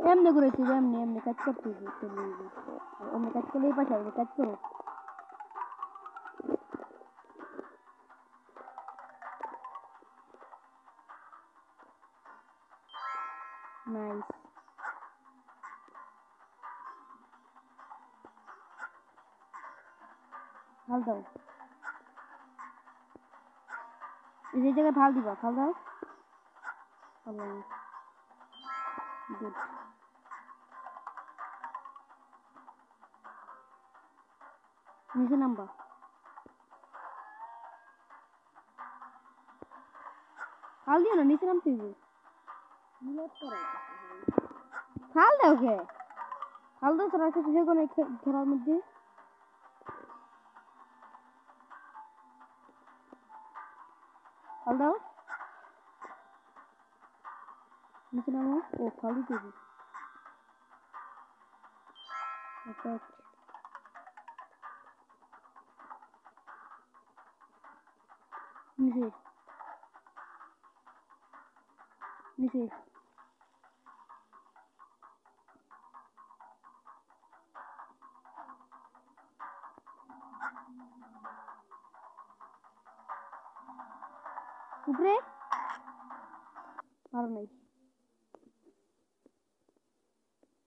এমনি করেছি এমনি এমনি কাজ করতেছি এমনি কাজ করলেই পাশে আসবে কাজ করো নাইস ভাল দাও এই জায়গায় ভাল দিবা ভাল দাও গুড নিচে নাম্বা ভাল দিও না নিচে নামতে হইবে ভাল দাও কে ভাল দাও তোরা কিছু হয়ে গেল খেলার মধ্যে ভাল দাও নিচে নামো ও ভাল দিতে হইবে নিচে নিচে উপরে পারো নাই